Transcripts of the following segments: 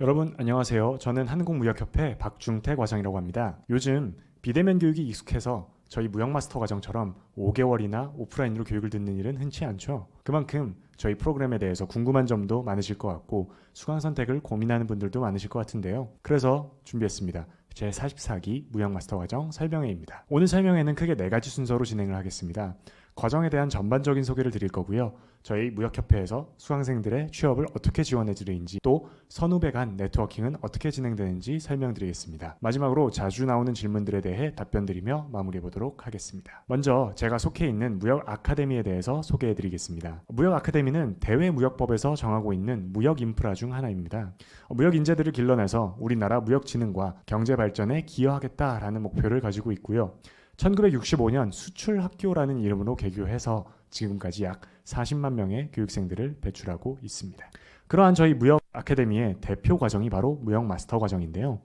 여러분 안녕하세요. 저는 한국무역협회 박중태 과장이라고 합니다. 요즘 비대면 교육이 익숙해서 저희 무역마스터 과정처럼 5개월이나 오프라인으로 교육을 듣는 일은 흔치 않죠. 그만큼 저희 프로그램에 대해서 궁금한 점도 많으실 것 같고 수강 선택을 고민하는 분들도 많으실 것 같은데요. 그래서 준비했습니다. 제44기 무역마스터 과정 설명회입니다. 오늘 설명회는 크게 4가지 순서로 진행을 하겠습니다. 과정에 대한 전반적인 소개를 드릴 거고요. 저희 무역협회에서 수강생들의 취업을 어떻게 지원해 드리는지, 또 선후배 간 네트워킹은 어떻게 진행되는지 설명드리겠습니다. 마지막으로 자주 나오는 질문들에 대해 답변드리며 마무리해 보도록 하겠습니다. 먼저 제가 속해 있는 무역 아카데미에 대해서 소개해 드리겠습니다. 무역 아카데미는 대외무역법에서 정하고 있는 무역 인프라 중 하나입니다. 무역 인재들을 길러내서 우리나라 무역 진흥과 경제 발전에 기여하겠다라는 목표를 가지고 있고요. 1965년 수출학교라는 이름으로 개교해서 지금까지 약 40만 명의 교육생들을 배출하고 있습니다. 그러한 저희 무역 아카데미의 대표 과정이 바로 무역 마스터 과정인데요.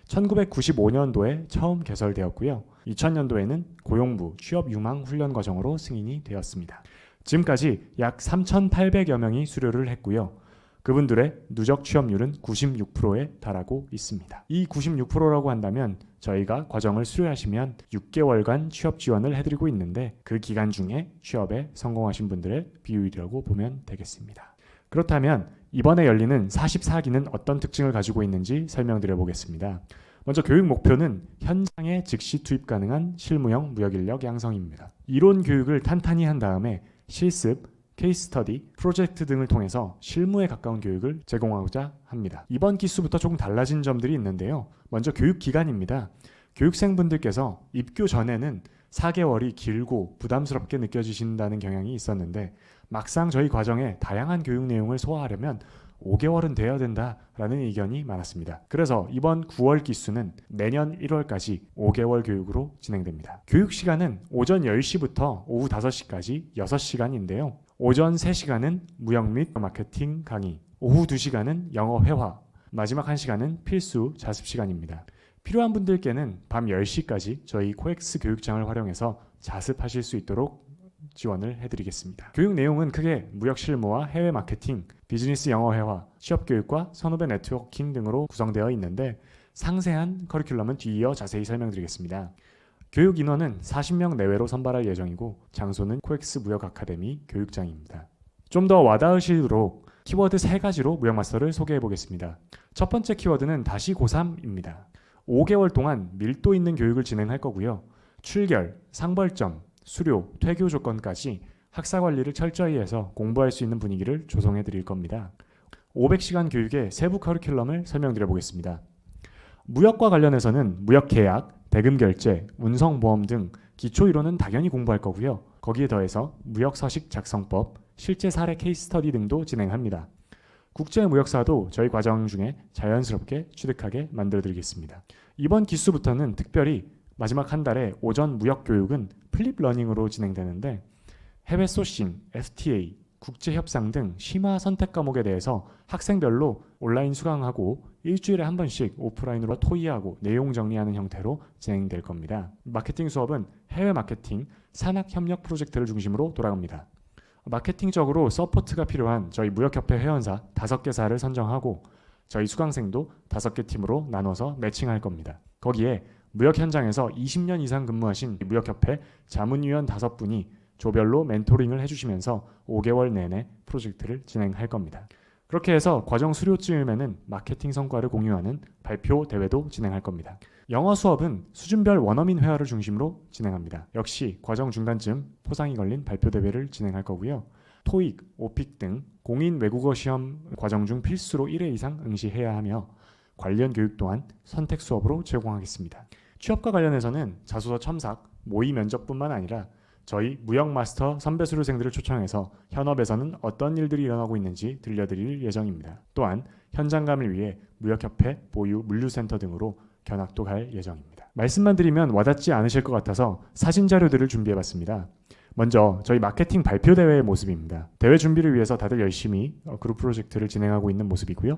1995년도에 처음 개설되었고요. 2000년도에는 고용부 취업 유망 훈련 과정으로 승인이 되었습니다. 지금까지 약 3,800여 명이 수료를 했고요. 그분들의 누적 취업률은 96%에 달하고 있습니다. 이 96%라고 한다면 저희가 과정을 수료하시면 6개월간 취업 지원을 해드리고 있는데 그 기간 중에 취업에 성공하신 분들의 비율이라고 보면 되겠습니다. 그렇다면 이번에 열리는 44기는 어떤 특징을 가지고 있는지 설명드려 보겠습니다. 먼저 교육 목표는 현장에 즉시 투입 가능한 실무형 무역인력 양성입니다. 이론 교육을 탄탄히 한 다음에 실습, 케이스 스터디, 프로젝트 등을 통해서 실무에 가까운 교육을 제공하고자 합니다. 이번 기수부터 조금 달라진 점들이 있는데요. 먼저 교육 기간입니다. 교육생분들께서 입교 전에는 4개월이 길고 부담스럽게 느껴지신다는 경향이 있었는데 막상 저희 과정에 다양한 교육 내용을 소화하려면 5개월은 돼야 된다라는 의견이 많았습니다. 그래서 이번 9월 기수는 내년 1월까지 5개월 교육으로 진행됩니다. 교육 시간은 오전 10시부터 오후 5시까지 6시간인데요. 오전 3시간은 무역 및 마케팅 강의, 오후 2시간은 영어 회화, 마지막 1시간은 필수 자습 시간입니다. 필요한 분들께는 밤 10시까지 저희 코엑스 교육장을 활용해서 자습하실 수 있도록 지원을 해드리겠습니다. 교육 내용은 크게 무역 실무와 해외 마케팅, 비즈니스 영어 회화, 취업 교육과 선후배 네트워킹 등으로 구성되어 있는데 상세한 커리큘럼은 뒤이어 자세히 설명드리겠습니다. 교육 인원은 40명 내외로 선발할 예정이고 장소는 코엑스 무역 아카데미 교육장입니다. 좀 더 와닿으시도록 키워드 3가지로 무역 마스터를 소개해 보겠습니다. 첫 번째 키워드는 다시 고3입니다. 5개월 동안 밀도 있는 교육을 진행할 거고요. 출결, 상벌점, 수료, 퇴교 조건까지 학사 관리를 철저히 해서 공부할 수 있는 분위기를 조성해 드릴 겁니다. 500시간 교육의 세부 커리큘럼을 설명드려 보겠습니다. 무역과 관련해서는 무역계약, 대금결제, 운송보험 등 기초이론은 당연히 공부할 거고요. 거기에 더해서 무역서식 작성법, 실제 사례 케이스 스터디 등도 진행합니다. 국제무역사도 저희 과정 중에 자연스럽게 취득하게 만들어드리겠습니다. 이번 기수부터는 특별히 마지막 한 달에 오전 무역교육은 플립러닝으로 진행되는데 해외 소싱, FTA, 국제협상 등 심화 선택 과목에 대해서 학생별로 온라인 수강하고 일주일에 한 번씩 오프라인으로 토의하고 내용 정리하는 형태로 진행될 겁니다. 마케팅 수업은 해외 마케팅, 산학협력 프로젝트를 중심으로 돌아갑니다. 마케팅적으로 서포트가 필요한 저희 무역협회 회원사 5개사를 선정하고 저희 수강생도 5개 팀으로 나눠서 매칭할 겁니다. 거기에 무역 현장에서 20년 이상 근무하신 무역협회 자문위원 5분이 조별로 멘토링을 해주시면서 5개월 내내 프로젝트를 진행할 겁니다. 그렇게 해서 과정 수료쯤에는 마케팅 성과를 공유하는 발표 대회도 진행할 겁니다. 영어 수업은 수준별 원어민 회화를 중심으로 진행합니다. 역시 과정 중간쯤 포상이 걸린 발표 대회를 진행할 거고요. 토익, 오픽 등 공인 외국어 시험 과정 중 필수로 1회 이상 응시해야 하며 관련 교육 또한 선택 수업으로 제공하겠습니다. 취업과 관련해서는 자소서 첨삭, 모의 면접뿐만 아니라 저희 무역 마스터 선배 수료생들을 초청해서 현업에서는 어떤 일들이 일어나고 있는지 들려드릴 예정입니다. 또한 현장감을 위해 무역협회 보유 물류센터 등으로 견학도 갈 예정입니다. 말씀만 드리면 와닿지 않으실 것 같아서 사진 자료들을 준비해봤습니다. 먼저 저희 마케팅 발표 대회의 모습입니다. 대회 준비를 위해서 다들 열심히 그룹 프로젝트를 진행하고 있는 모습이고요.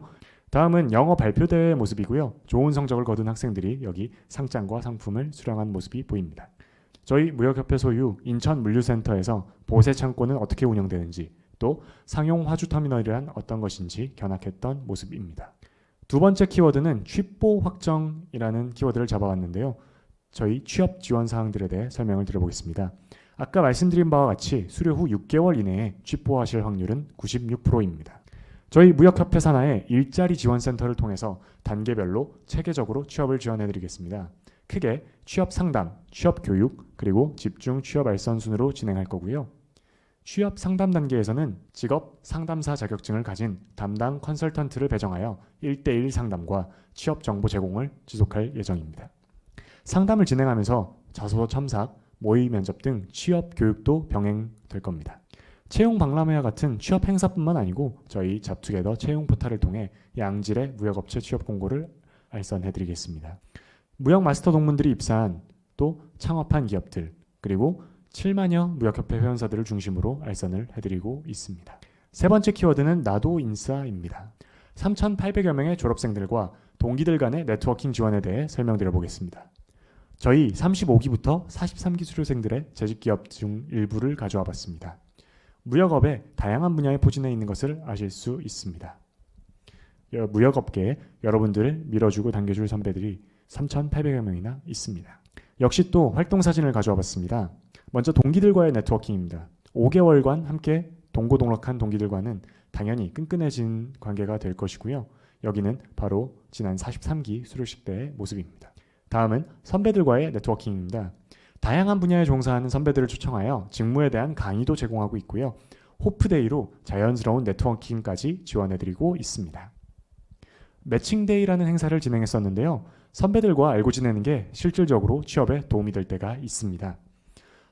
다음은 영어 발표 대회의 모습이고요. 좋은 성적을 거둔 학생들이 여기 상장과 상품을 수령한 모습이 보입니다. 저희 무역협회 소유 인천 물류센터에서 보세 창고는 어떻게 운영되는지, 또 상용 화주터미널이란 어떤 것인지 견학했던 모습입니다. 두 번째 키워드는 취보 확정이라는 키워드를 잡아왔는데요. 저희 취업 지원 사항들에 대해 설명을 드려보겠습니다. 아까 말씀드린 바와 같이 수료 후 6개월 이내에 취보하실 확률은 96%입니다. 저희 무역협회 산하의 일자리 지원센터를 통해서 단계별로 체계적으로 취업을 지원해드리겠습니다. 크게 취업 상담, 취업 교육, 그리고 집중 취업 알선 순으로 진행할 거고요. 취업 상담 단계에서는 직업 상담사 자격증을 가진 담당 컨설턴트를 배정하여 1대1 상담과 취업 정보 제공을 지속할 예정입니다. 상담을 진행하면서 자소서 첨삭, 모의 면접 등 취업 교육도 병행될 겁니다. 채용 박람회와 같은 취업 행사뿐만 아니고 저희 잡투게더 채용 포탈을 통해 양질의 무역업체 취업 공고를 알선해드리겠습니다. 무역 마스터 동문들이 입사한 또 창업한 기업들 그리고 7만여 무역협회 회원사들을 중심으로 알선을 해드리고 있습니다. 세 번째 키워드는 나도 인싸입니다. 3,800여 명의 졸업생들과 동기들 간의 네트워킹 지원에 대해 설명드려보겠습니다. 저희 35기부터 43기 수료생들의 재직기업 중 일부를 가져와 봤습니다. 무역업의 다양한 분야에 포진해 있는 것을 아실 수 있습니다. 무역업계에 여러분들을 밀어주고 당겨줄 선배들이 3,800여 명이나 있습니다. 역시 또 활동사진을 가져와 봤습니다. 먼저 동기들과의 네트워킹입니다. 5개월간 함께 동고동락한 동기들과는 당연히 끈끈해진 관계가 될 것이고요. 여기는 바로 지난 43기 수료식 때의 모습입니다. 다음은 선배들과의 네트워킹입니다. 다양한 분야에 종사하는 선배들을 초청하여 직무에 대한 강의도 제공하고 있고요. 호프데이로 자연스러운 네트워킹까지 지원해드리고 있습니다. 매칭데이라는 행사를 진행했었는데요. 선배들과 알고 지내는 게 실질적으로 취업에 도움이 될 때가 있습니다.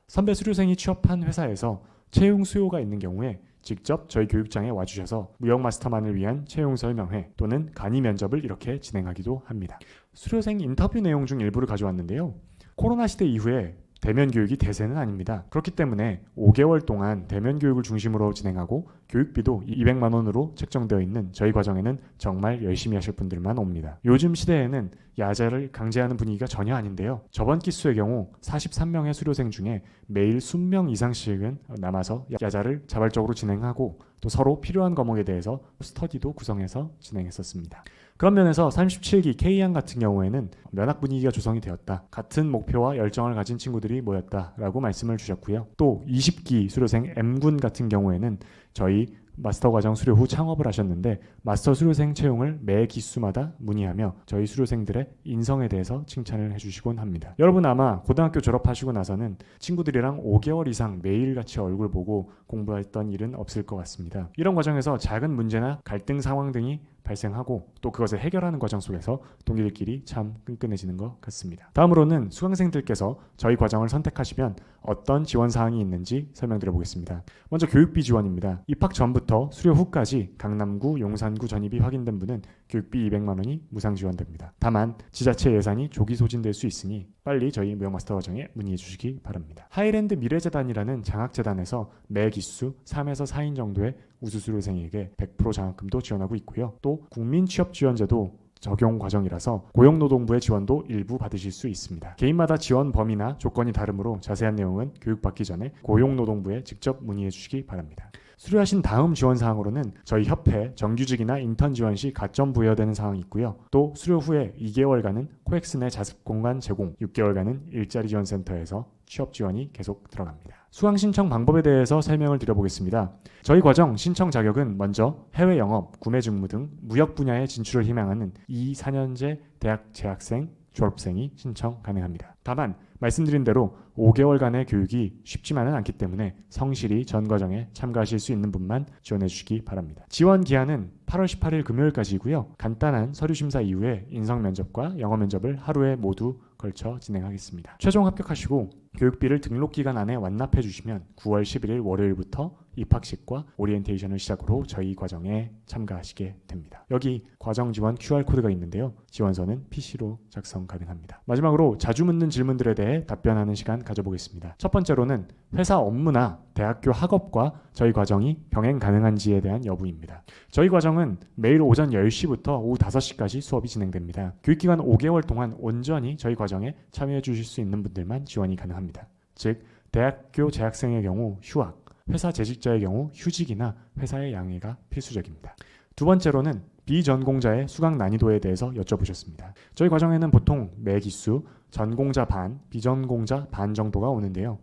선배 수료생이 취업한 회사에서 채용 수요가 있는 경우에 직접 저희 교육장에 와주셔서 무역마스터만을 위한 채용 설명회 또는 간이 면접을 이렇게 진행하기도 합니다. 수료생 인터뷰 내용 중 일부를 가져왔는데요. 코로나 시대 이후에 대면 교육이 대세는 아닙니다. 그렇기 때문에 5개월 동안 대면 교육을 중심으로 진행하고 교육비도 200만 원으로 책정되어 있는 저희 과정에는 정말 열심히 하실 분들만 옵니다. 요즘 시대에는 야자를 강제하는 분위기가 전혀 아닌데요. 저번 기수의 경우 43명의 수료생 중에 매일 20명 이상씩은 남아서 야자를 자발적으로 진행하고 또 서로 필요한 과목에 대해서 스터디도 구성해서 진행했었습니다. 그런 면에서 37기 K양 같은 경우에는 면학 분위기가 조성이 되었다. 같은 목표와 열정을 가진 친구들이 모였다라고 말씀을 주셨고요. 또 20기 수료생 M군 같은 경우에는 저희 마스터 과정 수료 후 창업을 하셨는데 마스터 수료생 채용을 매 기수마다 문의하며 저희 수료생들의 인성에 대해서 칭찬을 해주시곤 합니다. 여러분 아마 고등학교 졸업하시고 나서는 친구들이랑 5개월 이상 매일같이 얼굴 보고 공부했던 일은 없을 것 같습니다. 이런 과정에서 작은 문제나 갈등 상황 등이 발생하고 또 그것을 해결하는 과정 속에서 동기들끼리 참 끈끈해지는 것 같습니다. 다음으로는 수강생들께서 저희 과정을 선택하시면 어떤 지원 사항이 있는지 설명드려 보겠습니다. 먼저 교육비 지원입니다. 입학 전부터 수료 후까지 강남구, 용산구 전입이 확인된 분은 교육비 200만 원이 무상 지원됩니다. 다만 지자체 예산이 조기 소진될 수 있으니 빨리 저희 무역마스터 과정에 문의해 주시기 바랍니다. 하이랜드 미래재단이라는 장학재단에서 매 기수 3에서 4인 정도의 우수수료생에게 100% 장학금도 지원하고 있고요. 또 국민취업지원제도 적용 과정이라서 고용노동부의 지원도 일부 받으실 수 있습니다. 개인마다 지원 범위나 조건이 다르므로 자세한 내용은 교육받기 전에 고용노동부에 직접 문의해 주시기 바랍니다. 수료하신 다음 지원 사항으로는 저희 협회 정규직이나 인턴 지원 시 가점 부여되는 사항이 있고요. 또 수료 후에 2개월간은 코엑스 내 자습 공간 제공, 6개월간은 일자리 지원센터에서 취업 지원이 계속 들어갑니다. 수강 신청 방법에 대해서 설명을 드려보겠습니다. 저희 과정 신청 자격은 먼저 해외 영업, 구매 직무 등 무역 분야에 진출을 희망하는 2, 4년제 대학 재학생, 졸업생이 신청 가능합니다. 다만 말씀드린 대로 5개월간의 교육이 쉽지만은 않기 때문에 성실히 전 과정에 참가하실 수 있는 분만 지원해 주시기 바랍니다. 지원 기한은 8월 18일 금요일까지이고요. 간단한 서류 심사 이후에 인성 면접과 영어 면접을 하루에 모두 걸쳐 진행하겠습니다. 최종 합격하시고 교육비를 등록 기간 안에 완납해 주시면 9월 11일 월요일부터 입학식과 오리엔테이션을 시작으로 저희 과정에 참가하시게 됩니다. 여기 과정 지원 QR코드가 있는데요. 지원서는 PC로 작성 가능합니다. 마지막으로 자주 묻는 질문들에 대해 답변하는 시간 가져보겠습니다. 첫 번째로는 회사 업무나 대학교 학업과 저희 과정이 병행 가능한지에 대한 여부입니다. 저희 과정은 매일 오전 10시부터 오후 5시까지 수업이 진행됩니다. 교육기간 5개월 동안 온전히 저희 과정에 참여해 주실 수 있는 분들만 지원이 가능합니다. 즉 대학교 재학생의 경우 휴학, 회사 재직자의 경우 휴직이나 회사의 양해가 필수적입니다. 두 번째로는 비전공자의 수강 난이도에 대해서 여쭤보셨습니다. 저희 과정에는 보통 매 기수 전공자 반, 비전공자 반 정도가 오는데요.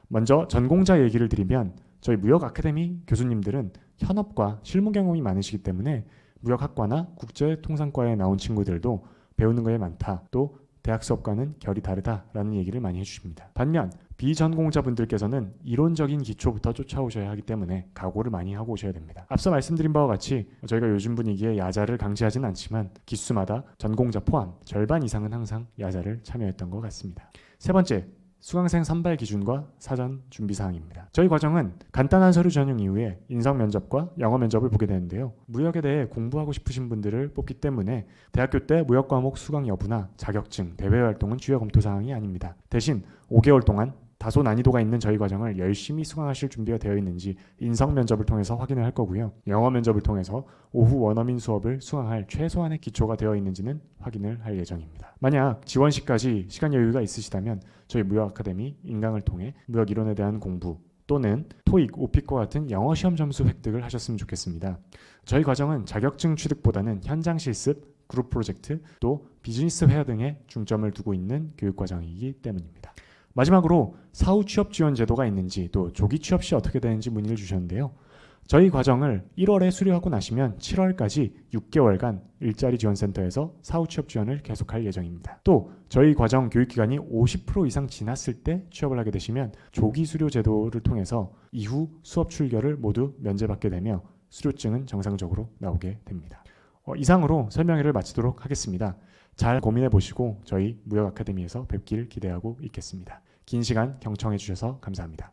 먼저 전공자 얘기를 드리면 저희 무역 아카데미 교수님들은 현업과 실무 경험이 많으시기 때문에 무역학과나 국제통상과에 나온 친구들도 배우는 거에 많다. 또 대학 수업과는 결이 다르다라는 얘기를 많이 해주십니다. 반면 비전공자분들께서는 이론적인 기초부터 쫓아오셔야 하기 때문에 각오를 많이 하고 오셔야 됩니다. 앞서 말씀드린 바와 같이 저희가 요즘 분위기에 야자를 강제하진 않지만 기수마다 전공자 포함 절반 이상은 항상 야자를 참여했던 것 같습니다. 세 번째, 수강생 선발 기준과 사전 준비 사항입니다. 저희 과정은 간단한 서류 전형 이후에 인성 면접과 영어 면접을 보게 되는데요. 무역에 대해 공부하고 싶으신 분들을 뽑기 때문에 대학교 때 무역 과목 수강 여부나 자격증, 대외 활동은 주요 검토 사항이 아닙니다. 대신 5개월 동안 다소 난이도가 있는 저희 과정을 열심히 수강하실 준비가 되어 있는지 인성 면접을 통해서 확인을 할 거고요. 영어 면접을 통해서 오후 원어민 수업을 수강할 최소한의 기초가 되어 있는지는 확인을 할 예정입니다. 만약 지원 시까지 시간 여유가 있으시다면 저희 무역 아카데미 인강을 통해 무역 이론에 대한 공부 또는 토익, 오픽과 같은 영어 시험 점수 획득을 하셨으면 좋겠습니다. 저희 과정은 자격증 취득보다는 현장 실습, 그룹 프로젝트, 또 비즈니스 회화 등에 중점을 두고 있는 교육 과정이기 때문입니다. 마지막으로 사후 취업 지원 제도가 있는지 또 조기 취업 시 어떻게 되는지 문의를 주셨는데요. 저희 과정을 1월에 수료하고 나시면 7월까지 6개월간 일자리 지원센터에서 사후 취업 지원을 계속할 예정입니다. 또 저희 과정 교육기간이 50% 이상 지났을 때 취업을 하게 되시면 조기 수료 제도를 통해서 이후 수업 출결을 모두 면제받게 되며 수료증은 정상적으로 나오게 됩니다. 이상으로 설명회를 마치도록 하겠습니다. 잘 고민해 보시고 저희 무역 아카데미에서 뵙기를 기대하고 있겠습니다. 긴 시간 경청해 주셔서 감사합니다.